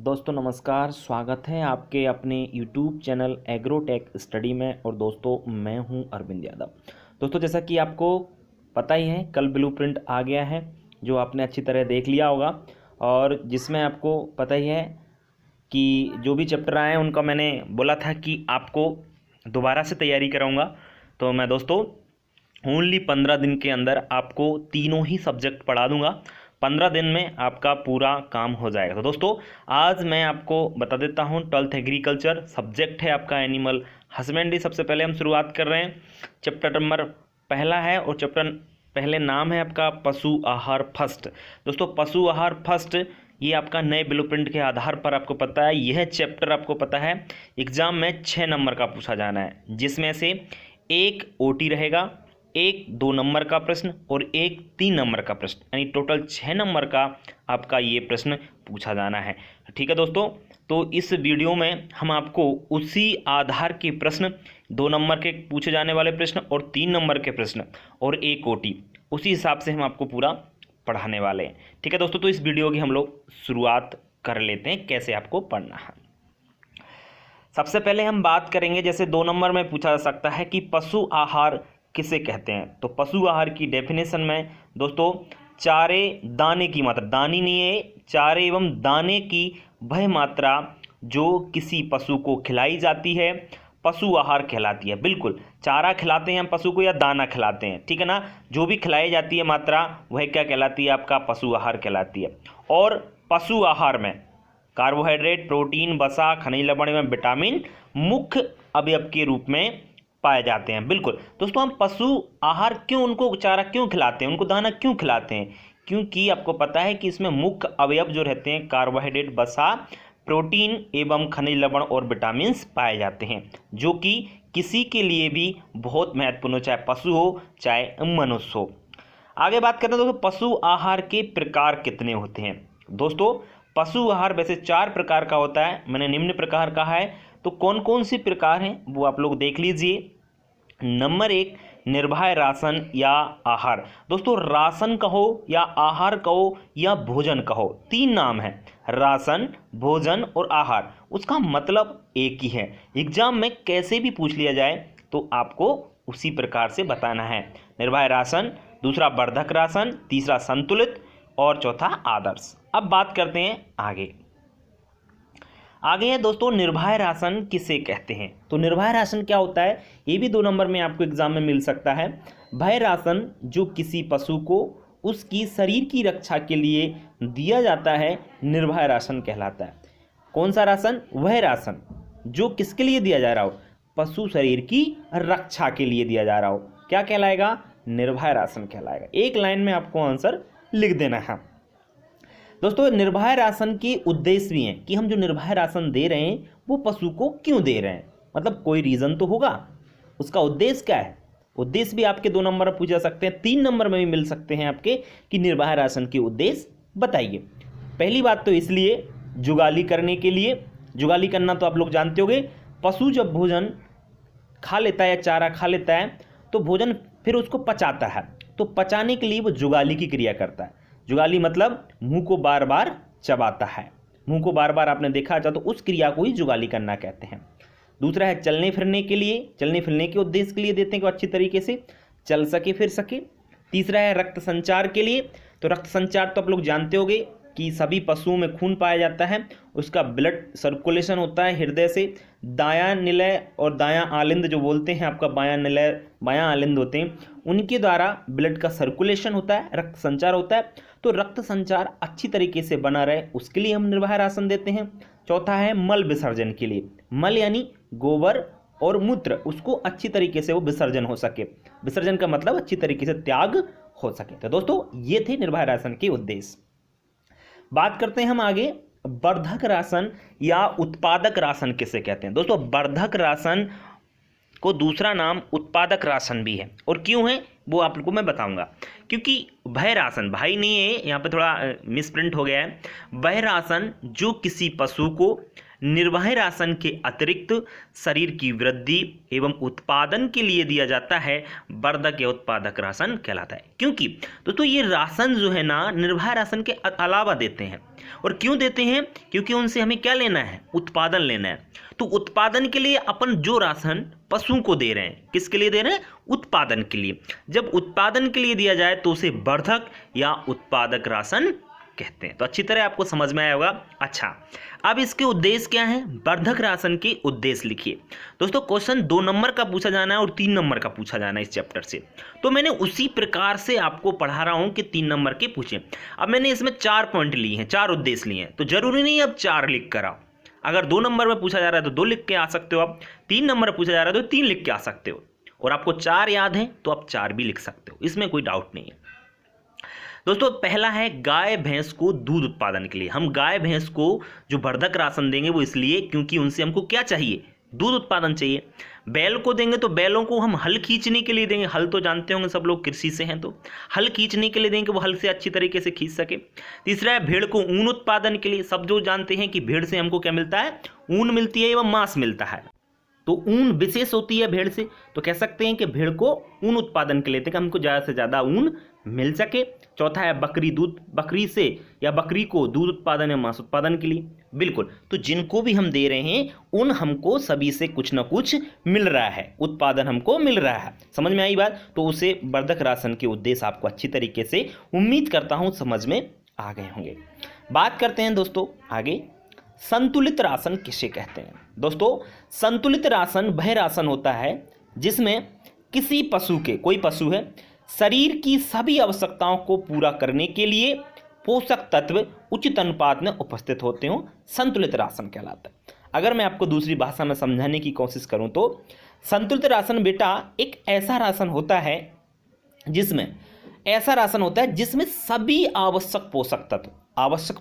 दोस्तों नमस्कार, स्वागत है आपके अपने YouTube चैनल एग्रोटेक स्टडी में। और दोस्तों मैं हूं अरविंद यादव। दोस्तों जैसा कि आपको पता ही है, कल ब्लूप्रिंट आ गया है जो आपने अच्छी तरह देख लिया होगा, और जिसमें आपको पता ही है कि जो भी चैप्टर आए हैं उनका मैंने बोला था कि आपको दोबारा से तैयारी कराऊंगा। तो मैं दोस्तों ओनली 15 दिन के अंदर आपको तीनों ही सब्जेक्ट पढ़ा दूंगा। 15 दिन में आपका पूरा काम हो जाएगा। तो दोस्तों आज मैं आपको बता देता हूं, 12th एग्रीकल्चर सब्जेक्ट है आपका एनिमल हस्बेंड्री। सबसे पहले हम शुरुआत कर रहे हैं, चैप्टर नंबर पहला है और चैप्टर पहले नाम है आपका पशु आहार फर्स्ट। दोस्तों पशु आहार फर्स्ट ये आपका नए ब्लूप्रिंट के आधार पर आपको पता है, यह चैप्टर आपको पता है एग्जाम में 6 नंबर का पूछा जाना है, जिसमें से एक ओटी रहेगा, एक 2 नंबर का प्रश्न और एक 3 नंबर का प्रश्न, यानी टोटल 6 नंबर का आपका ये प्रश्न पूछा जाना है। ठीक है दोस्तों, तो इस वीडियो में हम आपको उसी आधार के प्रश्न, 2 नंबर के पूछे जाने वाले प्रश्न और 3 नंबर के प्रश्न और एक ओटी, उसी हिसाब से हम आपको पूरा पढ़ाने वाले हैं। ठीक है दोस्तों, तो इस वीडियो की हम लोग शुरुआत कर लेते हैं कैसे आपको पढ़ना है। सबसे पहले हम बात करेंगे, जैसे 2 नंबर में पूछा जा सकता है कि पशु आहार किसे कहते हैं। तो पशु आहार की डेफिनेशन में दोस्तों चारे दाने की मात्रा, दानी नहीं है, चारे एवं दाने की वह मात्रा जो किसी पशु को खिलाई जाती है पशु आहार कहलाती है। बिल्कुल, चारा खिलाते हैं हम पशु को या दाना खिलाते हैं, ठीक है ना, जो भी खिलाई जाती है मात्रा वह क्या कहलाती है, आपका पशु आहार कहलाती है। और पशु आहार में कार्बोहाइड्रेट, प्रोटीन, वसा, खनिज लवण एवं विटामिन मुख्य अवयव के रूप में पाए जाते हैं। बिल्कुल दोस्तों, हम पशु आहार क्यों, उनको चारा क्यों खिलाते हैं, उनको दाना क्यों खिलाते हैं, क्योंकि आपको पता है कि इसमें मुख्य अवयव जो रहते हैं कार्बोहाइड्रेट, वसा, प्रोटीन एवं खनिज लवण और विटामिन पाए जाते हैं, जो कि किसी के लिए भी बहुत महत्वपूर्ण हो, चाहे पशु हो चाहे मनुष्य हो। आगे बात करते हैं दोस्तों, पशु आहार के प्रकार कितने होते हैं। दोस्तों पशु आहार वैसे 4 प्रकार का होता है, मैंने निम्न प्रकार कहा है, तो कौन कौन सी प्रकार हैं वो आप लोग देख लीजिए। नंबर 1 निर्वाह राशन या आहार। दोस्तों राशन कहो या आहार कहो या भोजन कहो, 3 नाम है, राशन, भोजन और आहार, उसका मतलब एक ही है। एग्जाम में कैसे भी पूछ लिया जाए तो आपको उसी प्रकार से बताना है। निर्वाह राशन, दूसरा वर्धक राशन, तीसरा संतुलित और चौथा आदर्श। अब बात करते हैं आगे है दोस्तों, निर्वाह राशन किसे कहते हैं। तो निर्वाह राशन क्या होता है, ये भी 2 नंबर में आपको एग्जाम में मिल सकता है। वह राशन जो किसी पशु को उसकी शरीर की रक्षा के लिए दिया जाता है, निर्वाह राशन कहलाता है। कौन सा राशन, वह राशन जो किसके लिए दिया जा रहा हो, पशु शरीर की रक्षा के लिए दिया जा रहा हो, क्या कहलाएगा, निर्वाह राशन कहलाएगा। एक लाइन में आपको आंसर लिख देना है। दोस्तों निर्वाह राशन के उद्देश्य भी हैं कि हम जो निर्वाह राशन दे रहे हैं वो पशु को क्यों दे रहे हैं, मतलब कोई रीज़न तो होगा, उसका उद्देश्य क्या है। उद्देश्य भी आपके 2 नंबर में पूछ जा सकते हैं, 3 नंबर में भी मिल सकते हैं आपके कि निर्वाह राशन के उद्देश्य बताइए। पहली बात तो इसलिए जुगाली करने के लिए, जुगाली करना तो आप लोग जानते होंगे, पशु जब भोजन खा लेता है या चारा खा लेता है तो भोजन फिर उसको पचाता है, तो पचाने के लिए वो जुगाली की क्रिया करता है। जुगाली मतलब मुंह को बार बार चबाता है, मुंह को बार बार आपने देखा था, तो उस क्रिया को ही जुगाली करना कहते हैं। दूसरा है चलने फिरने के लिए, चलने फिरने के उद्देश्य के लिए देते हैं कि अच्छी तरीके से चल सके फिर सके। तीसरा है रक्त संचार के लिए, तो रक्त संचार तो आप लोग जानते होंगे कि सभी पशुओं में खून पाया जाता है, उसका ब्लड सर्कुलेशन होता है हृदय से, दायां निलय और दायां आलिंद जो बोलते हैं आपका, बायां निलय बायां आलिंद होते हैं, उनके द्वारा ब्लड का सर्कुलेशन होता है, रक्त संचार होता है। तो रक्त संचार अच्छी तरीके से बना रहे उसके लिए हम निर्वाह राशन देते हैं। चौथा है मल विसर्जन के लिए, मल यानी गोबर और मूत्र, उसको अच्छी तरीके से वो विसर्जन हो सके, विसर्जन का मतलब अच्छी तरीके से त्याग हो सके। तो दोस्तों ये थे निर्वाह राशन के उद्देश्य। बात करते हैं हम आगे, वर्धक राशन या उत्पादक राशन किसे कहते हैं। दोस्तों वर्धक राशन को दूसरा नाम उत्पादक राशन भी है, और क्यों है वो आप लोगों को मैं बताऊंगा। क्योंकि वह राशन, भाई नहीं है यहाँ पे थोड़ा मिसप्रिंट हो गया है, वह राशन जो किसी पशु को निर्वाह राशन के अतिरिक्त शरीर की वृद्धि एवं उत्पादन के लिए दिया जाता है वर्धक या उत्पादक राशन कहलाता है। क्योंकि दोस्तों ये राशन जो है ना निर्वाह राशन के अलावा देते हैं। और क्यों देते हैं? क्योंकि उनसे हमें क्या लेना है? उत्पादन लेना है। तो उत्पादन के लिए अपन जो राशन पशुओं को दे रहे हैं, किसके लिए दे रहे हैं? उत्पादन के लिए। जब उत्पादन के लिए दिया जाए तो उसे वर्धक या उत्पादक राशन कहते हैं। तो अच्छी तरह आपको समझ में आया होगा। अच्छा, अब इसके उद्देश्य क्या हैं? वर्धक राशन के उद्देश्य लिखिए। दोस्तों क्वेश्चन 2 नंबर का पूछा जाना है और 3 नंबर का पूछा जाना है इस चैप्टर से। तो मैंने उसी प्रकार से आपको पढ़ा रहा हूं कि 3 नंबर के पूछे। अब मैंने इसमें 4 पॉइंट लिए हैं, 4 उद्देश्य लिए हैं, तो जरूरी नहीं अब 4 लिख कर आओ। अगर 2 नंबर में पूछा जा रहा है तो 2 लिख के आ सकते हो आप, 3 नंबर में पूछा जा रहा है तो 3 लिख के आ सकते हो, और आपको 4 याद है तो आप 4 भी लिख सकते हो, इसमें कोई डाउट नहीं है। दोस्तों पहला है गाय भैंस को दूध उत्पादन के लिए। हम गाय भैंस को जो वर्धक राशन देंगे वो इसलिए क्योंकि उनसे हमको क्या चाहिए? दूध उत्पादन चाहिए। बैल को देंगे तो बैलों को हम हल खींचने के लिए देंगे। हल तो जानते होंगे सब लोग, कृषि से हैं, तो हल खींचने के लिए देंगे, वो हल से अच्छी तरीके से खींच सके। तीसरा है भेड़ को ऊन उत्पादन के लिए। सब जो जानते हैं कि भेड़ से हमको क्या मिलता है? ऊन मिलती है एवं मांस मिलता है। तो ऊन विशेष होती है भेड़ से, तो कह सकते हैं कि भेड़ को ऊन उत्पादन के लिए देंगे, हमको ज़्यादा से ज़्यादा ऊन मिल सके। चौथा है बकरी दूध, बकरी से या बकरी को दूध उत्पादन या मांस उत्पादन के लिए। बिल्कुल, तो जिनको भी हम दे रहे हैं उन हमको सभी से कुछ ना कुछ मिल रहा है, उत्पादन हमको मिल रहा है। समझ में आई बात? तो उसे वर्धक राशन के उद्देश्य आपको अच्छी तरीके से उम्मीद करता हूँ समझ में आ गए होंगे। बात करते हैं दोस्तों आगे, संतुलित राशन किसे कहते हैं? दोस्तों संतुलित राशन वह राशन होता है जिसमें किसी पशु के, कोई पशु है, शरीर की सभी आवश्यकताओं को पूरा करने के लिए पोषक तत्व उचित अनुपात में उपस्थित होते हो, संतुलित राशन कहलाता है। अगर मैं आपको दूसरी भाषा में समझाने की कोशिश करूं तो संतुलित राशन बेटा एक ऐसा राशन होता है जिसमें सभी आवश्यक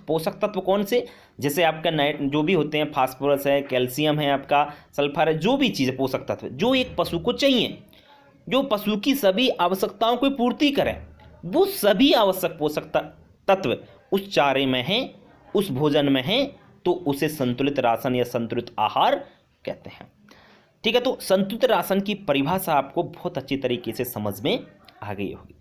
पोषक तत्व कौन से? जैसे आपका नाइट जो भी होते हैं, फास्फोरस है, कैल्शियम है, आपका सल्फर है, जो भी चीज़ पोषक तत्व जो एक पशु को चाहिए, जो पशु की सभी आवश्यकताओं को पूर्ति करे, वो सभी आवश्यक पोषक तत्व उस चारे में हैं, उस भोजन में हैं, तो उसे संतुलित राशन या संतुलित आहार कहते हैं। ठीक है, तो संतुलित राशन की परिभाषा आपको बहुत अच्छी तरीके से समझ में आ गई होगी।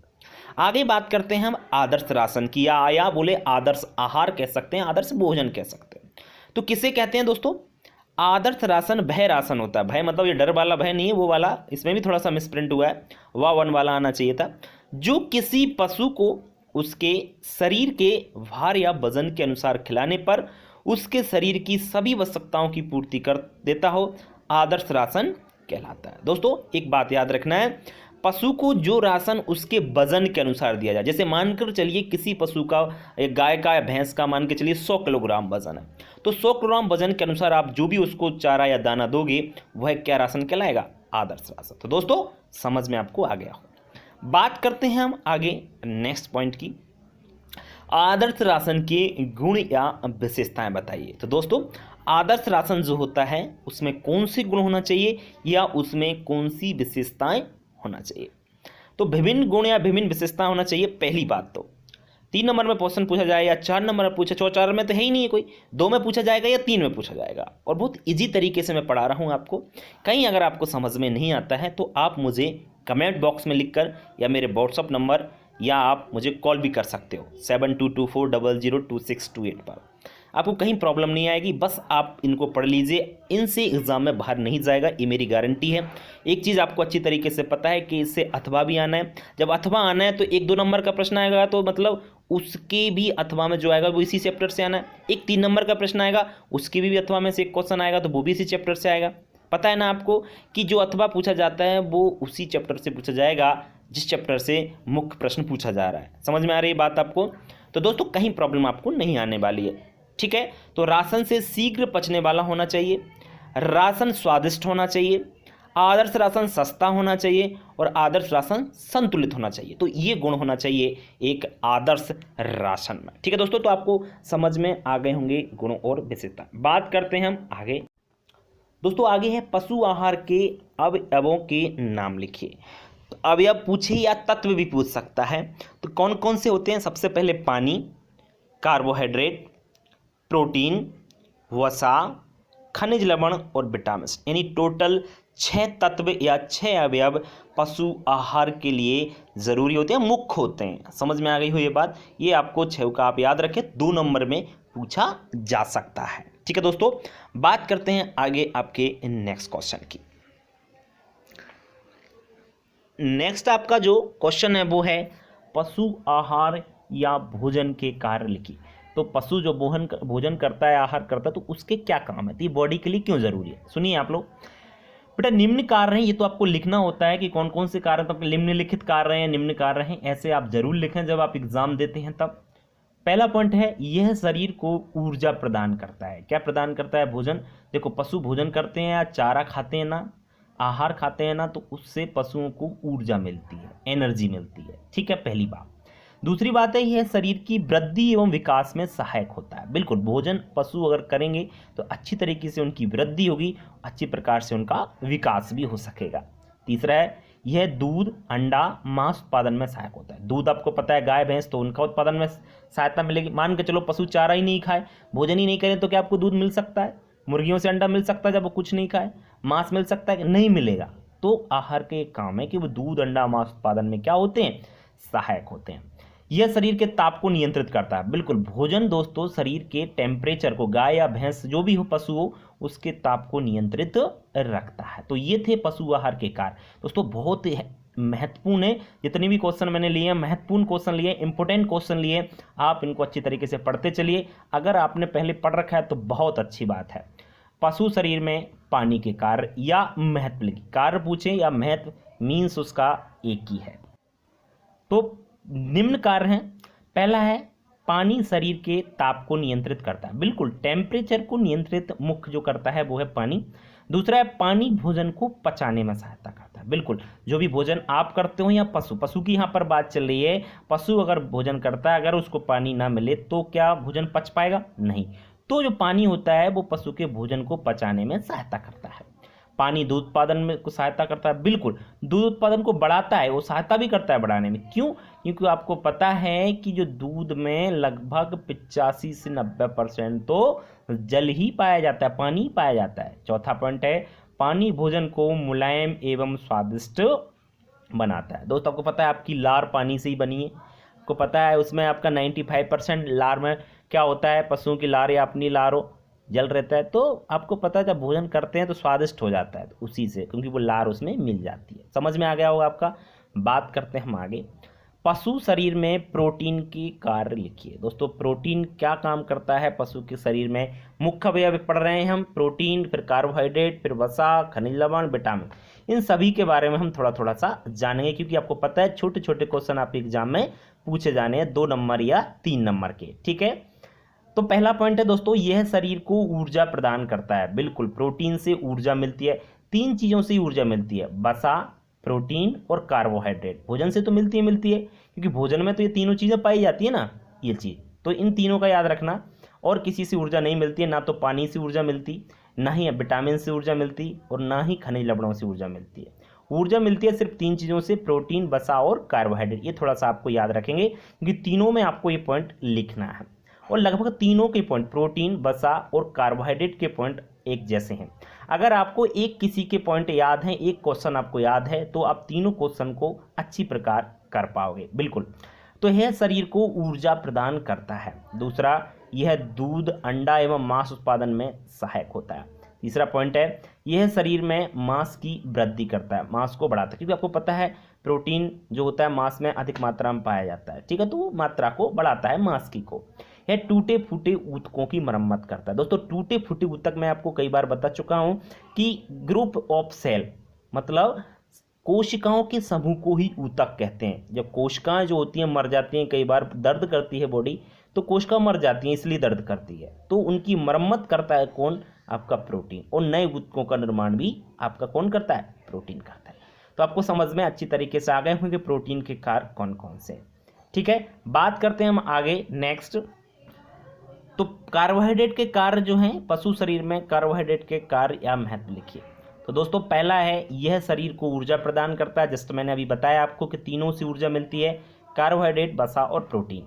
आगे बात करते हैं हम आदर्श राशन की, या बोले आदर्श आहार कह सकते हैं, आदर्श भोजन कह सकते हैं। तो किसे कहते हैं दोस्तों? आदर्श राशन भय राशन होता है। भय मतलब ये डर वाला भय नहीं है, वो वाला, इसमें भी थोड़ा सा मिसप्रिंट हुआ है, वाह वन वाला आना चाहिए था। जो किसी पशु को उसके शरीर के भार या वजन के अनुसार खिलाने पर उसके शरीर की सभी आवश्यकताओं की पूर्ति कर देता हो, आदर्श राशन कहलाता है। दोस्तों एक बात याद रखना है, पशु को जो राशन उसके वजन के अनुसार दिया जाए, जैसे मानकर चलिए किसी पशु का, एक गाय का या भैंस का मान के चलिए 100 किलोग्राम वजन है, तो 100 किलोग्राम वजन के अनुसार आप जो भी उसको चारा या दाना दोगे वह क्या राशन कहलाएगा? आदर्श राशन। तो दोस्तों समझ में आपको आ गया हो। बात करते हैं हम आगे नेक्स्ट पॉइंट की, आदर्श राशन के गुण या विशेषताएं बताइए। तो दोस्तों आदर्श राशन जो होता है उसमें कौन सी गुण होना चाहिए या उसमें कौन सी विशेषताएं होना चाहिए? तो विभिन्न गुण या विभिन्न विशेषताएं होना चाहिए। पहली बात तो 3 नंबर में क्वेश्चन पूछा जाए या 4 नंबर में पूछा, 4 में तो है ही नहीं है कोई, 2 में पूछा जाएगा या 3 में पूछा जाएगा। और बहुत इजी तरीके से मैं पढ़ा रहा हूं आपको। कहीं अगर आपको समझ में नहीं आता है तो आप मुझे कमेंट बॉक्स में लिखकर या मेरे व्हाट्सअप नंबर या आप मुझे कॉल भी कर सकते हो 7224002628 पर। आपको कहीं प्रॉब्लम नहीं आएगी, बस आप इनको पढ़ लीजिए, इनसे एग्जाम में बाहर नहीं जाएगा, ये मेरी गारंटी है। एक चीज़ आपको अच्छी तरीके से पता है कि इससे अथवा भी आना है। जब अथवा आना है तो 1-2 नंबर का प्रश्न आएगा, तो मतलब उसके भी अथवा में जो आएगा वो इसी चैप्टर से आना है। एक 3 नंबर का प्रश्न आएगा, उसके भी अथवा में से एक क्वेश्चन आएगा तो वो भी इसी चैप्टर से आएगा। पता है ना आपको कि जो अथवा पूछा जाता है वो उसी चैप्टर से पूछा जाएगा जिस चैप्टर से मुख्य प्रश्न पूछा जा रहा है। समझ में आ रही है बात आपको? तो दोस्तों कहीं प्रॉब्लम आपको नहीं आने वाली है। ठीक है, तो राशन से शीघ्र पचने वाला होना चाहिए, राशन स्वादिष्ट होना चाहिए, आदर्श राशन सस्ता होना चाहिए और आदर्श राशन संतुलित होना चाहिए। तो ये गुण होना चाहिए एक आदर्श राशन में। ठीक है दोस्तों, तो आपको समझ में आ गए होंगे गुण और विशेषता। बात करते हैं हम आगे। दोस्तों आगे है पशु आहार के अवयवों के नाम लिखिए। तो अवयव पूछे या तत्व भी पूछ सकता है। तो कौन कौन से होते हैं? सबसे पहले पानी, कार्बोहाइड्रेट, प्रोटीन, वसा, खनिज लवण और विटामिन, यानी टोटल 6 तत्व या 6 अवयव पशु आहार के लिए ज़रूरी होते हैं, मुख्य होते हैं। समझ में आ गई हो ये बात? ये आपको 6 का आप याद रखें, 2 नंबर में पूछा जा सकता है। ठीक है दोस्तों, बात करते हैं आगे आपके नेक्स्ट क्वेश्चन की। नेक्स्ट आपका जो क्वेश्चन है वो है पशु आहार या भोजन के कार्य लिखिए। तो पशु जो भोजन करता है, आहार करता है, तो उसके क्या काम है, तो ये बॉडी के लिए क्यों जरूरी है? सुनिए आप लोग, बेटा निम्न कार्य हैं, ये तो आपको लिखना होता है कि कौन कौन से कार्य, तो निम्नलिखित कार्य हैं, निम्न कार्य हैं, ऐसे आप जरूर लिखें जब आप एग्जाम देते हैं तब। पहला पॉइंट है, यह शरीर को ऊर्जा प्रदान करता है। क्या प्रदान करता है? भोजन। देखो पशु भोजन करते हैं या चारा खाते हैं ना, आहार खाते हैं ना, तो उससे पशुओं को ऊर्जा मिलती है, एनर्जी मिलती है। ठीक है, पहली बात। दूसरी बात है, यह शरीर की वृद्धि एवं विकास में सहायक होता है। बिल्कुल, भोजन पशु अगर करेंगे तो अच्छी तरीके से उनकी वृद्धि होगी, अच्छी प्रकार से उनका विकास भी हो सकेगा। तीसरा है, यह दूध, अंडा, मांस उत्पादन में सहायक होता है। दूध आपको पता है, गाय भैंस, तो उनका उत्पादन में सहायता मिलेगी। मान के चलो पशु चारा ही नहीं खाए, भोजन ही नहीं करें, तो क्या आपको दूध मिल सकता है? मुर्गियों से अंडा मिल सकता है जब वो कुछ नहीं खाए? मांस मिल सकता है? नहीं मिलेगा। तो आहार के काम है कि वो दूध, अंडा, मांस उत्पादन में क्या होते हैं? सहायक होते हैं। यह शरीर के ताप को नियंत्रित करता है। बिल्कुल, भोजन दोस्तों शरीर के टेम्परेचर को, गाय या भैंस जो भी हो, पशु हो, उसके ताप को नियंत्रित रखता है। तो ये थे पशु आहार के कार्य। दोस्तों बहुत महत्वपूर्ण है, जितने भी क्वेश्चन मैंने लिए हैं, महत्वपूर्ण क्वेश्चन लिए, इंपॉर्टेंट क्वेश्चन लिए, आप इनको अच्छी तरीके से पढ़ते चलिए। अगर आपने पहले पढ़ रखा है तो बहुत अच्छी बात है। पशु शरीर में पानी के कार्य या महत्व लिखिए। कार्य पूछे या महत्व, मीन्स उसका एक ही है। तो निम्न कार्य हैं। पहला है, पानी शरीर के ताप को नियंत्रित करता है। बिल्कुल, टेम्परेचर को नियंत्रित मुख्य जो करता है वो है पानी। दूसरा है, पानी भोजन को पचाने में सहायता करता है। बिल्कुल, जो भी भोजन आप करते हो या पशु की यहाँ पर बात चल रही है, पशु अगर भोजन करता है, अगर उसको पानी ना मिले तो क्या भोजन पच पाएगा? नहीं। तो जो पानी होता है वो पशु के भोजन को पचाने में सहायता करता है। पानी दूध उत्पादन में को सहायता करता है। बिल्कुल, दूध उत्पादन को बढ़ाता है, वो सहायता भी करता है बढ़ाने में। क्यों? क्योंकि आपको पता है कि जो दूध में लगभग 85 से 90% तो जल ही पाया जाता है, पानी ही पाया जाता है। चौथा पॉइंट है, पानी भोजन को मुलायम एवं स्वादिष्ट बनाता है। दोस्तों आपको पता है आपकी लार पानी से ही बनी है, आपको पता है उसमें आपका 95% लार में क्या होता है, पशुओं की लार या अपनी लार हो, जल रहता है। तो आपको पता है जब भोजन करते हैं तो स्वादिष्ट हो जाता है, तो उसी से, क्योंकि वो लार उसमें मिल जाती है। समझ में आ गया होगा आपका? बात करते हैं हम आगे। पशु शरीर में प्रोटीन की कार्य लिखिए। दोस्तों प्रोटीन क्या काम करता है पशु के शरीर में? मुख्य अवयव पढ़ रहे हैं हम, प्रोटीन, फिर कार्बोहाइड्रेट, फिर वसा, खनिज लवण, विटामिन, इन सभी के बारे में हम थोड़ा थोड़ा सा जानेंगे, क्योंकि आपको पता है छोटे छोटे क्वेश्चन आपके एग्जाम में पूछे जाने हैं, 2 नंबर या 3 नंबर के। ठीक है, तो पहला पॉइंट है दोस्तों, यह शरीर को ऊर्जा प्रदान करता है। बिल्कुल, प्रोटीन से ऊर्जा मिलती है। 3 चीजों से ऊर्जा मिलती है, वसा, प्रोटीन और कार्बोहाइड्रेट। भोजन से तो मिलती है, क्योंकि भोजन में तो ये तीनों चीजें पाई जाती है ना, ये चीज, तो इन तीनों का याद रखना। और किसी से ऊर्जा नहीं मिलती है, ना तो पानी से ऊर्जा मिलती, ना ही विटामिन से ऊर्जा मिलती, और ना ही खनिज लवणों से ऊर्जा मिलती है। ऊर्जा मिलती है सिर्फ 3 चीजों से, प्रोटीन, वसा और कार्बोहाइड्रेट। ये थोड़ा सा आपको याद रखेंगे, क्योंकि तीनों में आपको ये पॉइंट लिखना है। और लगभग तीनों के पॉइंट, प्रोटीन, वसा और कार्बोहाइड्रेट के पॉइंट एक जैसे हैं। अगर आपको एक किसी के पॉइंट याद हैं, एक क्वेश्चन आपको याद है, तो आप तीनों क्वेश्चन को अच्छी प्रकार कर पाओगे। बिल्कुल, तो यह शरीर को ऊर्जा प्रदान करता है। दूसरा, यह दूध, अंडा एवं मांस उत्पादन में सहायक होता है। तीसरा पॉइंट है, यह शरीर में मांस की वृद्धि करता है, मांस को बढ़ाता है, क्योंकि आपको पता है प्रोटीन जो होता है मांस में अधिक मात्रा में पाया जाता है। ठीक है, तो वो मात्रा को बढ़ाता है मांस की को। यह टूटे फूटे ऊतकों की मरम्मत करता है। दोस्तों टूटे फूटे ऊतक मैं आपको कई बार बता चुका हूं कि ग्रुप ऑफ सेल, मतलब कोशिकाओं के समूह को ही ऊतक कहते हैं। जब कोशिकाएं जो होती हैं मर जाती हैं, कई बार दर्द करती है बॉडी, तो कोशिका मर जाती हैं इसलिए दर्द करती है, तो उनकी मरम्मत करता है कौन? आपका प्रोटीन। और नए ऊतकों का निर्माण भी आपका कौन करता है? प्रोटीन करता है। तो आपको समझ में अच्छी तरीके से आ गए होंगे प्रोटीन के कार्य कौन कौन से। ठीक है, बात करते हैं हम आगे नेक्स्ट। तो कार्बोहाइड्रेट के कार्य जो हैं पशु शरीर में, कार्बोहाइड्रेट के कार्य या महत्व लिखिए। तो दोस्तों पहला है, यह शरीर को ऊर्जा प्रदान करता है। जस्ट मैंने अभी बताया आपको कि तीनों से ऊर्जा मिलती है, कार्बोहाइड्रेट, वसा और प्रोटीन।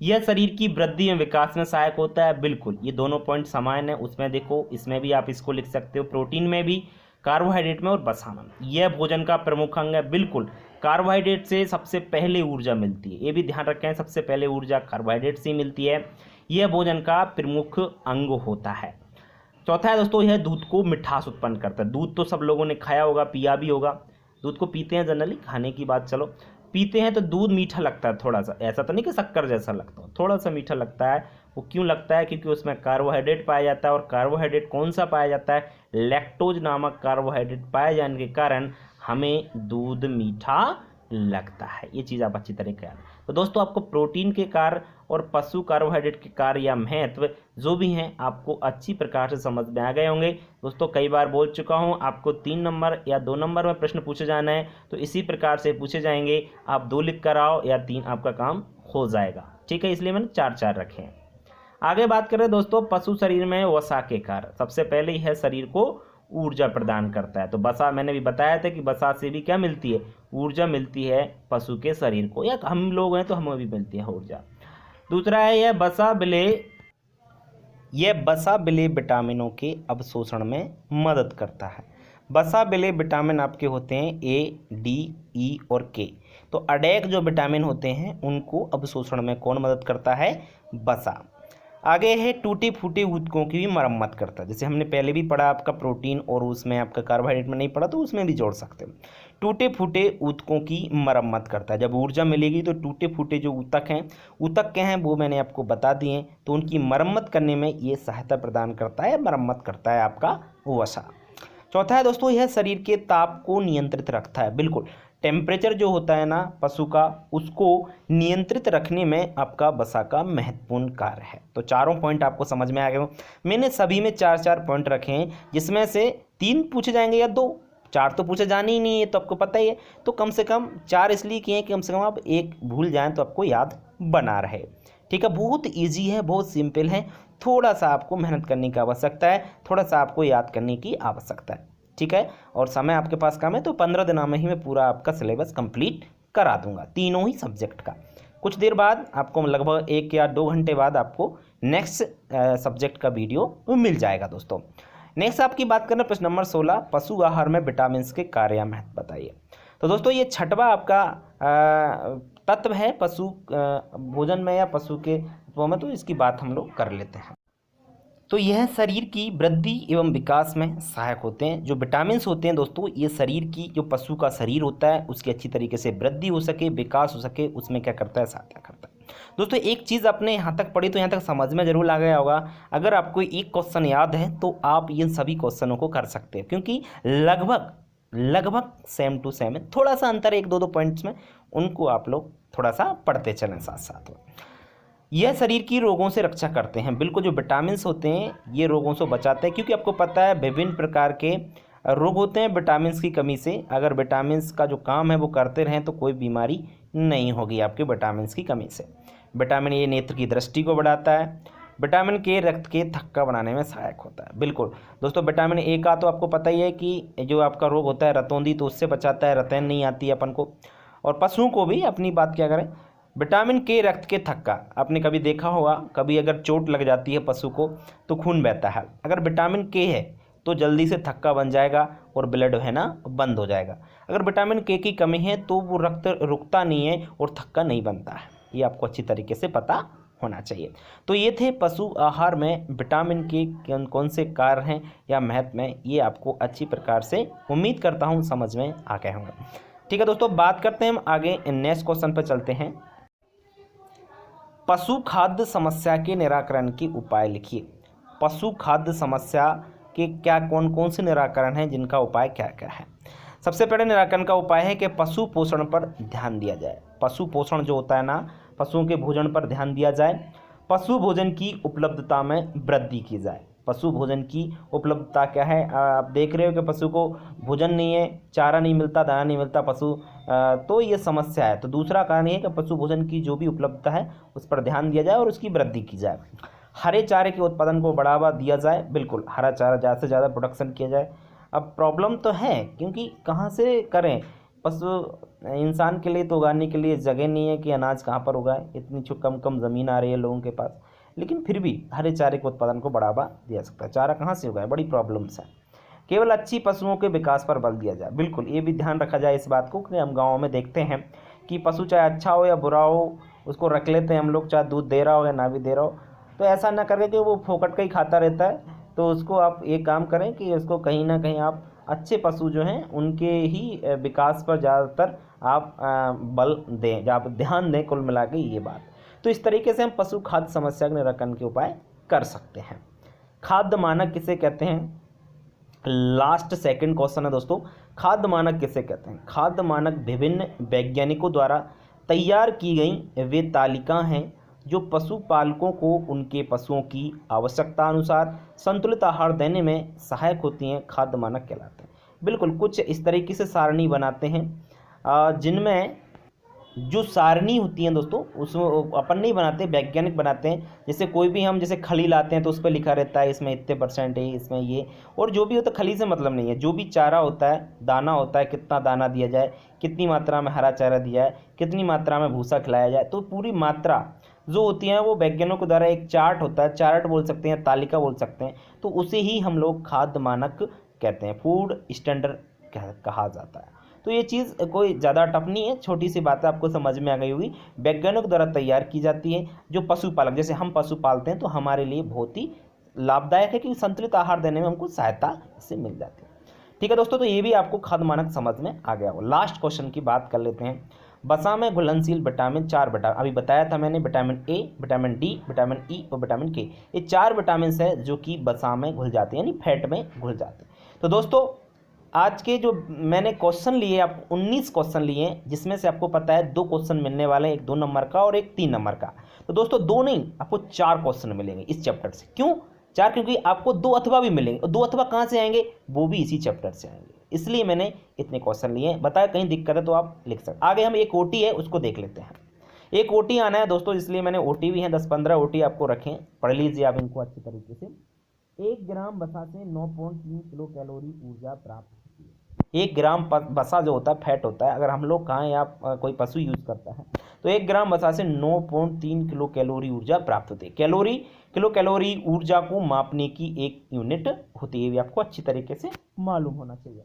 यह शरीर की वृद्धि एवं विकास में सहायक होता है। बिल्कुल, ये दोनों पॉइंट समान है। उसमें देखो, इसमें भी आप इसको लिख सकते हो, प्रोटीन में भी, कार्बोहाइड्रेट में और वसा में। यह भोजन का प्रमुख अंग है। बिल्कुल, कार्बोहाइड्रेट से सबसे पहले ऊर्जा मिलती है, ये भी ध्यान रखें, सबसे पहले ऊर्जा कार्बोहाइड्रेट से मिलती है। यह भोजन का प्रमुख अंग होता है। चौथा है दोस्तों, यह दूध को मिठास उत्पन्न करता है। दूध तो सब लोगों ने खाया होगा, पिया भी होगा। दूध को पीते हैं जनरली, खाने की बात चलो, पीते हैं तो दूध मीठा लगता है थोड़ा सा, ऐसा तो नहीं कि शक्कर जैसा लगता हो, थोड़ा सा मीठा लगता है। वो क्यों लगता है? क्योंकि उसमें कार्बोहाइड्रेट पाया जाता है, और कार्बोहाइड्रेट कौन सा पाया जाता है? लैक्टोज नामक कार्बोहाइड्रेट पाए जाने के कारण हमें दूध मीठा लगता है। ये चीज़ आप अच्छी तरीके याद। तो दोस्तों, आपको प्रोटीन के कार्य और पशु कार्बोहाइड्रेट के कार्य या महत्व जो भी हैं आपको अच्छी प्रकार से समझ में आ गए होंगे। दोस्तों, कई बार बोल चुका हूं, आपको 3 नंबर या 2 नंबर में प्रश्न पूछे जाना है, तो इसी प्रकार से पूछे जाएंगे। आप 2 लिख कर आओ या 3, आपका काम हो जाएगा। ठीक है, इसलिए मैंने 4-4 रखे हैं। आगे बात करें दोस्तों, पशु शरीर में वसा के कार्य। सबसे पहले यह शरीर को ऊर्जा प्रदान करता है। तो वसा मैंने भी बताया था कि वसा से भी क्या मिलती है? ऊर्जा मिलती है पशु के शरीर को, या हम लोग हैं तो हमें भी मिलती है ऊर्जा। दूसरा है यह वसा विलेय विटामिनों के अवशोषण में मदद करता है। वसा विलेय विटामिन आपके होते हैं ए, डी, ई और के। तो अडेक जो विटामिन होते हैं उनको अवशोषण में कौन मदद करता है? वसा। आगे है टूटे फूटे ऊतकों की भी मरम्मत करता है। जैसे हमने पहले भी पढ़ा आपका प्रोटीन, और उसमें आपका कार्बोहाइड्रेट में नहीं पढ़ा तो उसमें भी जोड़ सकते हैं। टूटे फूटे ऊतकों की मरम्मत करता है। जब ऊर्जा मिलेगी तो टूटे फूटे जो ऊतक के हैं वो मैंने आपको बता दिए, तो उनकी मरम्मत करने में ये सहायता प्रदान करता है, मरम्मत करता है आपका वसा। चौथा है दोस्तों, यह शरीर के ताप को नियंत्रित रखता है। बिल्कुल, टेम्परेचर जो होता है ना पशु का, उसको नियंत्रित रखने में आपका वसा का महत्वपूर्ण कार्य है। तो चारों पॉइंट आपको समझ में आ गए हो। मैंने सभी में 4-4 पॉइंट रखे हैं, जिसमें से 3 पूछे जाएंगे या 2, 4 तो पूछे जाने ही नहीं है, तो आपको पता ही है। तो कम से कम 4 इसलिए किए कि कम से कम आप 1 भूल जाएं तो आपको याद बना रहे। ठीक है, बहुत ईजी है, बहुत सिंपल है। थोड़ा सा आपको मेहनत करने की आवश्यकता है, थोड़ा सा आपको याद करने की आवश्यकता है। ठीक है, और समय आपके पास कम है, तो 15 दिनों में ही मैं पूरा आपका सिलेबस कंप्लीट करा दूंगा, तीनों ही सब्जेक्ट का। कुछ देर बाद आपको लगभग 1 या 2 घंटे बाद आपको नेक्स्ट सब्जेक्ट का वीडियो मिल जाएगा दोस्तों। नेक्स्ट आपकी बात करना प्रश्न नंबर 16, पशु आहार में विटामिन के कार्य महत्व बताइए। तो दोस्तों, ये छठवां आपका तत्व है पशु भोजन में या पशु के वो में, तो इसकी बात हम लोग कर लेते हैं। तो यह शरीर की वृद्धि एवं विकास में सहायक होते हैं। जो विटामिन होते हैं दोस्तों, ये शरीर की, जो पशु का शरीर होता है उसकी अच्छी तरीके से वृद्धि हो सके, विकास हो सके, उसमें क्या करता है? सहायता करता है। दोस्तों, एक चीज़ आपने यहाँ तक पढ़ी तो यहाँ तक समझ में जरूर आ गया होगा। अगर आपको एक क्वेश्चन याद है तो आप इन सभी क्वेश्चनों को कर सकते हैं, क्योंकि लगभग सेम टू सेम है। थोड़ा सा अंतर 1-2 पॉइंट्स में, उनको आप लोग थोड़ा सा पढ़ते चलें साथ साथ में। यह शरीर की रोगों से रक्षा करते हैं। बिल्कुल, जो विटामिन होते हैं ये रोगों से बचाते हैं, क्योंकि आपको पता है विभिन्न प्रकार के रोग होते हैं विटामिन की कमी से। अगर विटामिन का जो काम है वो करते रहें तो कोई बीमारी नहीं होगी आपके विटामिन की कमी से। विटामिन ए नेत्र की दृष्टि को बढ़ाता है। विटामिन के रक्त के थक्का बनाने में सहायक होता है। बिल्कुल दोस्तों, विटामिन ए का तो आपको पता ही है कि जो आपका रोग होता है रतौंधी, तो उससे बचाता है, रतैन नहीं आती है अपन को। और पशुओं को भी अपनी बात क्या करें, विटामिन के रक्त के थक्का, आपने कभी देखा होगा, कभी अगर चोट लग जाती है पशु को तो खून बहता है। अगर विटामिन के है तो जल्दी से थक्का बन जाएगा और ब्लड है ना बंद हो जाएगा। अगर विटामिन के की कमी है तो वो रक्त रुकता नहीं है और थक्का नहीं बनता है। ये आपको अच्छी तरीके से पता होना चाहिए। तो ये थे पशु आहार में विटामिन के कौन से कार्य हैं या महत्व में, ये आपको अच्छी प्रकार से उम्मीद करता हूँ समझ में आ गए होंगे। ठीक है दोस्तों, बात करते हैं हम आगे, नेक्स्ट क्वेश्चन पर चलते हैं। पशु खाद्य समस्या के निराकरण के उपाय लिखिए। पशु खाद्य समस्या के क्या कौन कौन से निराकरण हैं, जिनका उपाय क्या क्या है? सबसे पहले निराकरण का उपाय है कि पशु पोषण पर ध्यान दिया जाए। पशु पोषण जो होता है ना, पशुओं के भोजन पर ध्यान दिया जाए। पशु भोजन की उपलब्धता में वृद्धि की जाए। पशु भोजन की उपलब्धता क्या है? आप देख रहे हो कि पशु को भोजन नहीं है, चारा नहीं मिलता, दाना नहीं मिलता पशु, तो ये समस्या है। तो दूसरा कारण ये है कि पशु भोजन की जो भी उपलब्धता है उस पर ध्यान दिया जाए और उसकी वृद्धि की जाए। हरे चारे के उत्पादन को बढ़ावा दिया जाए। बिल्कुल, हरा चारा ज़्यादा से ज़्यादा प्रोडक्शन किया जाए। अब प्रॉब्लम तो है, क्योंकि कहाँ से करें, पशु इंसान के लिए तो उगाने के लिए जगह नहीं है कि अनाज कहाँ पर उगाए, इतनी कम कम ज़मीन आ रही है लोगों के पास, लेकिन फिर भी हरे चारे के उत्पादन को बढ़ावा दिया सकता है। चारा कहाँ से उगाए, बड़ी प्रॉब्लम्स है। केवल अच्छी पशुओं के विकास पर बल दिया जाए, बिल्कुल ये भी ध्यान रखा जाए इस बात को कि हम गाँव में देखते हैं कि पशु चाहे अच्छा हो या बुरा हो उसको रख लेते हैं हम लोग, चाहे दूध दे रहा हो या ना भी दे रहा हो, तो ऐसा ना करके कि वो फोकट का ही खाता रहता है। तो उसको आप एक काम करें कि उसको कहीं ना कहीं आप अच्छे पशु जो हैं उनके ही विकास पर ज़्यादातर आप बल दें, आप ध्यान दें, कुल मिला के ये बात। तो इस तरीके से हम पशु खाद्य समस्या के निराकरण के उपाय कर सकते हैं। खाद्य मानक किसे कहते हैं, लास्ट सेकंड क्वेश्चन है दोस्तों, खाद्य मानक किसे कहते हैं। खाद्य मानक विभिन्न वैज्ञानिकों द्वारा तैयार की गई वे तालिका हैं जो पशुपालकों को उनके पशुओं की आवश्यकता अनुसार संतुलित आहार देने में सहायक होती हैं, खाद्य मानक कहलाते हैं। बिल्कुल कुछ इस तरीके से सारणी बनाते हैं जिनमें जो सारणी होती है दोस्तों उसमें अपन नहीं बनाते, वैज्ञानिक बनाते हैं। जैसे कोई भी हम जैसे खली लाते हैं तो उस पर लिखा रहता है इसमें इतने % है, इसमें ये, और जो भी होता है खली से मतलब नहीं है, जो भी चारा होता है, दाना होता है, कितना दाना दिया जाए, कितनी मात्रा में हरा चारा दिया है, कितनी मात्रा में भूसा खिलाया जाए, तो पूरी मात्रा जो होती है वो वैज्ञानिकों द्वारा एक चार्ट होता है, चार्ट बोल सकते हैं, तालिका बोल सकते हैं, तो उसे ही हम लोग खाद्य मानक कहते हैं, फूड स्टैंडर्ड कहा जाता है। तो ये चीज़ कोई ज़्यादा टफ नहीं है, छोटी सी बात है, आपको समझ में आ गई होगी। वैज्ञानिकों द्वारा तैयार की जाती है, जो पशुपालक, जैसे हम पशु पालते हैं तो हमारे लिए बहुत ही लाभदायक है कि संतुलित आहार देने में हमको सहायता इससे मिल जाती है। ठीक है दोस्तों, तो ये भी आपको खाद्य मानक समझ में आ गया हो। लास्ट क्वेश्चन की बात कर लेते हैं। वसा में घुलनशील विटामिन 4 अभी बताया था मैंने, vitamin A, vitamin D, vitamin E और विटामिन के, ये 4 विटामिन है जो कि वसा में घुल जाते हैं, यानी फैट में घुल जाते हैं। तो दोस्तों आज के जो मैंने क्वेश्चन लिए, आपको 19 क्वेश्चन लिए, जिसमें से आपको पता है 2 क्वेश्चन मिलने वाले हैं, एक 2 नंबर का और एक 3 नंबर का। तो दोस्तों 2 नहीं, आपको 4 क्वेश्चन मिलेंगे इस चैप्टर से। क्यों 4? क्योंकि आपको 2 अथवा भी मिलेंगे, और 2 अथवा कहाँ से आएंगे, वो भी इसी चैप्टर से आएंगे, इसलिए मैंने इतने क्वेश्चन लिए हैं। बताया कहीं दिक्कत है तो आप लिख सकते। आगे हम एक ओटी है उसको देख लेते हैं। एक ओटी आना है दोस्तों, इसलिए मैंने ओटी भी है 10-15 ओटी आपको रखें, पढ़ लीजिए आप इनको अच्छी तरीके से। 1 ग्राम वसा से 9.3 किलो कैलोरी ऊर्जा प्राप्त होती है। 1 ग्राम वसा जो होता है फैट होता है, अगर हम लोग खाएं या कोई पशु यूज करता है तो 1 ग्राम वसा से 9.3 किलो कैलोरी ऊर्जा प्राप्त होती है। किलो कैलोरी ऊर्जा को मापने की एक यूनिट होती है, ये भी आपको अच्छी तरीके से मालूम होना चाहिए।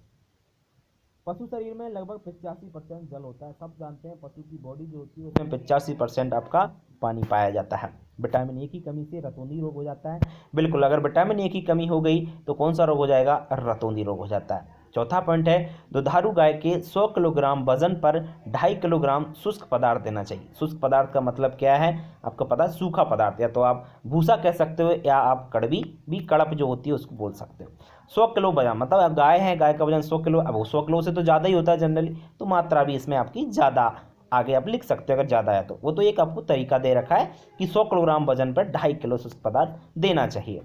पशु शरीर में लगभग 85% जल होता है। सब जानते हैं पशु की बॉडी जो होती है उसमें 85% आपका पानी पाया जाता है। विटामिन ए की कमी से रतौंधी रोग हो जाता है। बिल्कुल, अगर विटामिन ए की कमी हो गई तो कौन सा रोग हो जाएगा, रतौंधी रोग हो जाता है। चौथा पॉइंट है, दुधारू गाय के 100 किलोग्राम वजन पर 2.5 किलोग्राम शुष्क पदार्थ देना चाहिए। शुष्क पदार्थ का मतलब क्या है, आपको पता है, सूखा पदार्थ, या तो आप भूसा कह सकते हो या आप कड़वी भी, कड़प जो होती है उसको बोल सकते हो। 100 किलो वजन मतलब गाय है, गाय का वजन 100 किलो, अब वो 100 किलो से तो ज़्यादा ही होता है जनरली, तो मात्रा भी इसमें आपकी ज़्यादा आगे आप लिख सकते हो अगर ज़्यादा है तो। वो तो एक आपको तरीका दे रखा है कि 100 किलोग्राम वजन पर 2.5 किलो शुष्क पदार्थ देना चाहिए।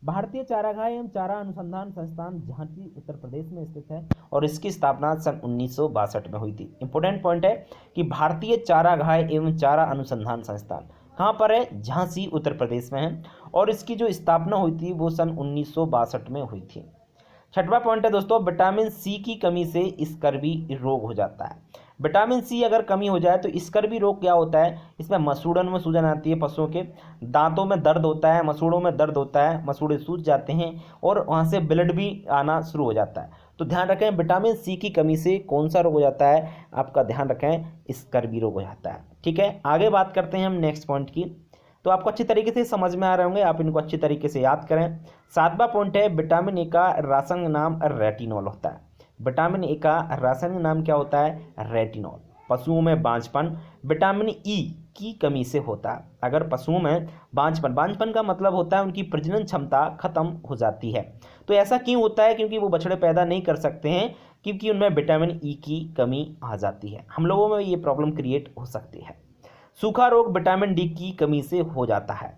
भारतीय चारागाह एवं चारा अनुसंधान संस्थान झांसी उत्तर प्रदेश में स्थित है और इसकी स्थापना सन 1962 में हुई थी। इंपॉर्टेंट पॉइंट है कि भारतीय चारागाह एवं चारा अनुसंधान संस्थान कहाँ पर है, झांसी उत्तर प्रदेश में है, और इसकी जो स्थापना हुई थी वो सन 1962 में हुई थी। छठवां पॉइंट है दोस्तों, विटामिन सी की कमी से स्कर्वी रोग हो जाता है। विटामिन सी अगर कमी हो जाए तो स्कर्वी रोग क्या होता है, इसमें मसूड़न में सूजन आती है, पशुओं के दांतों में दर्द होता है, मसूड़ों में दर्द होता है, मसूड़े सूज जाते हैं और वहाँ से ब्लड भी आना शुरू हो जाता है। तो ध्यान रखें, विटामिन सी की कमी से कौन सा रोग हो जाता है, आपका ध्यान रखें, स्कर्वी रोग हो जाता है। ठीक है, आगे बात करते हैं हम नेक्स्ट पॉइंट की। तो आपको अच्छी तरीके से समझ में आ रहे होंगे, आप इनको अच्छी तरीके से याद करें। 7वां पॉइंट है, विटामिन ए का रासायनिक नाम रेटिनॉल होता है। विटामिन ए का रासायनिक नाम क्या होता है, रेटिनॉल। पशुओं में बांझपन विटामिन ई की कमी से होता है। अगर पशुओं में बांझपन का मतलब होता है उनकी प्रजनन क्षमता खत्म हो जाती है। तो ऐसा क्यों होता है, क्योंकि वो बछड़े पैदा नहीं कर सकते हैं, क्योंकि उनमें विटामिन ई की कमी आ जाती है। हम लोगों में ये प्रॉब्लम क्रिएट हो सकती है। सूखा रोग विटामिन डी की कमी से हो जाता है।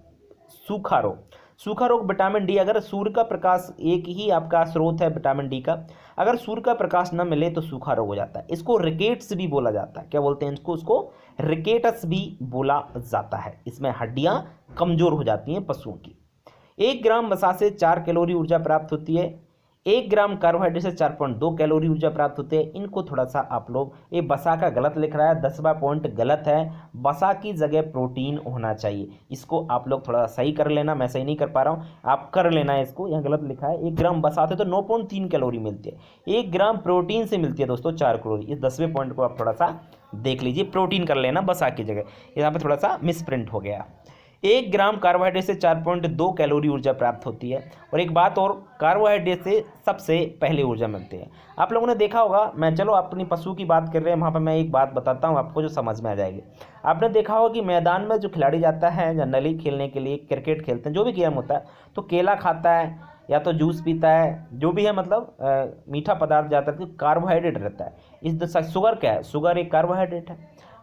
सूखा रोग विटामिन डी, अगर सूर्य का प्रकाश एक ही आपका स्रोत है विटामिन डी का, अगर सूर्य का प्रकाश न मिले तो सूखा रोग हो जाता है। इसको रिकेट्स भी बोला जाता है। क्या बोलते हैं इसको, उसको रिकेटस भी बोला जाता है। इसमें हड्डियां कमजोर हो जाती हैं पशुओं की। 1 ग्राम वसा से 4 कैलोरी ऊर्जा प्राप्त होती है। 1 ग्राम कार्बोहाइड्रेट से 4.2 कैलोरी ऊर्जा प्राप्त होती है। इनको थोड़ा सा आप लोग, ये बसा का गलत लिख रहा है, 10वां पॉइंट गलत है, बसा की जगह प्रोटीन होना चाहिए। इसको आप लोग थोड़ा सा सही कर लेना, मैं सही नहीं कर पा रहा हूँ, आप कर लेना है इसको, यहाँ गलत लिखा है। 1 ग्राम बसा से तो 9.3 कैलोरी मिलती है, 1 ग्राम प्रोटीन से मिलती है दोस्तों 4 कैलोरी। इस 10वें पॉइंट को आप थोड़ा सा देख लीजिए, प्रोटीन कर लेना बसा की जगह, यहाँ पे थोड़ा सा मिसप्रिंट हो गया। 1 ग्राम कार्बोहाइड्रेट से 4.2 कैलोरी ऊर्जा प्राप्त होती है। और एक बात और, कार्बोहाइड्रेट से सबसे पहले ऊर्जा मिलती है। आप लोगों ने देखा होगा, मैं चलो अपनी पशु की बात कर रहे हैं, वहाँ पर मैं एक बात बताता हूँ आपको जो समझ में आ जाएगी। आपने देखा होगा कि मैदान में जो खिलाड़ी जाता है जनरली खेलने के लिए, क्रिकेट खेलते हैं, जो भी गेम होता है, तो केला खाता है या तो जूस पीता है, जो भी है, मतलब मीठा पदार्थ ज़्यादातर कार्बोहाइड्रेट रहता है। इस शुगर क्या है, शुगर एक कार्बोहाइड्रेट है।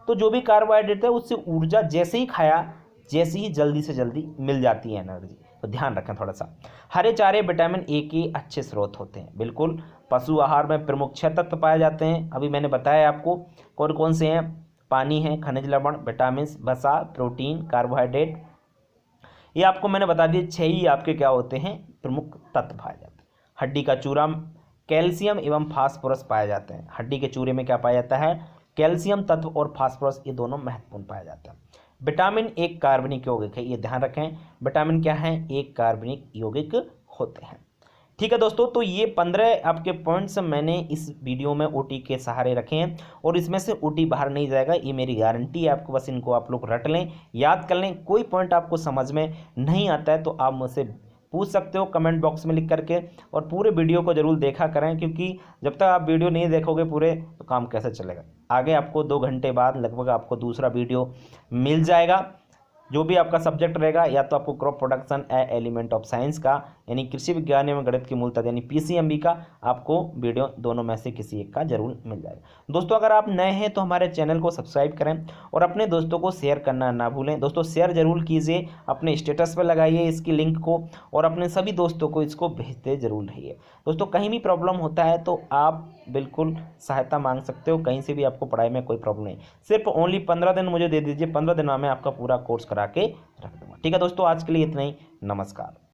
तो जो भी कार्बोहाइड्रेट है उससे ऊर्जा जैसे ही खाया, जैसे ही जल्दी से जल्दी मिल जाती है एनर्जी। तो ध्यान रखें थोड़ा सा। हरे चारे विटामिन ए के अच्छे स्रोत होते हैं, बिल्कुल। पशु आहार में प्रमुख 6 तत्व पाए जाते हैं, अभी मैंने बताया आपको कौन कौन से हैं। पानी है, खनिज लवण, विटामिन, वसा, प्रोटीन, कार्बोहाइड्रेट, ये आपको मैंने बता दिए 6 ही आपके क्या होते हैं, प्रमुख तत्व पाए जाते हैं। हड्डी का चूरा, कैल्शियम एवं फास्फोरस पाए जाते हैं। हड्डी के चूरे में क्या पाया जाता है, कैल्शियम तत्व और फास्फोरस, ये दोनों महत्वपूर्ण पाया जाता है। विटामिन एक कार्बनिक यौगिक है, ये ध्यान रखें, विटामिन क्या है, एक कार्बनिक यौगिक होते हैं। ठीक है दोस्तों, तो ये 15 आपके पॉइंट्स मैंने इस वीडियो में ओटी के सहारे रखे हैं, और इसमें से ओटी बाहर नहीं जाएगा, ये मेरी गारंटी है आपको। बस इनको आप लोग रट लें, याद कर लें। कोई पॉइंट आपको समझ में नहीं आता है तो आप मुझसे पूछ सकते हो कमेंट बॉक्स में लिख करके, और पूरे वीडियो को जरूर देखा करें, क्योंकि जब तक आप वीडियो नहीं देखोगे पूरे तो काम कैसे चलेगा। आगे आपको 2 घंटे बाद लगभग आपको दूसरा वीडियो मिल जाएगा, जो भी आपका सब्जेक्ट रहेगा, या तो आपको crop production element of science का, यानी कृषि विज्ञान एवं गणित की मूल तत्व यानी पीसीएमबी का, आपको वीडियो दोनों में से किसी एक का जरूर मिल जाएगा। दोस्तों अगर आप नए हैं तो हमारे चैनल को सब्सक्राइब करें, और अपने दोस्तों को शेयर करना ना भूलें। दोस्तों शेयर जरूर कीजिए, अपने स्टेटस पर लगाइए इसकी लिंक को, और अपने सभी दोस्तों को इसको भेजते जरूर रहिए। दोस्तों कहीं भी प्रॉब्लम होता है तो आप बिल्कुल सहायता मांग सकते हो, कहीं से भी आपको पढ़ाई में कोई प्रॉब्लम नहीं, सिर्फ ओनली 15 दिन मुझे दे दीजिए, 15 दिन में आपका पूरा कोर्स करा के रख दूंगा। ठीक है दोस्तों, आज के लिए इतना ही, नमस्कार।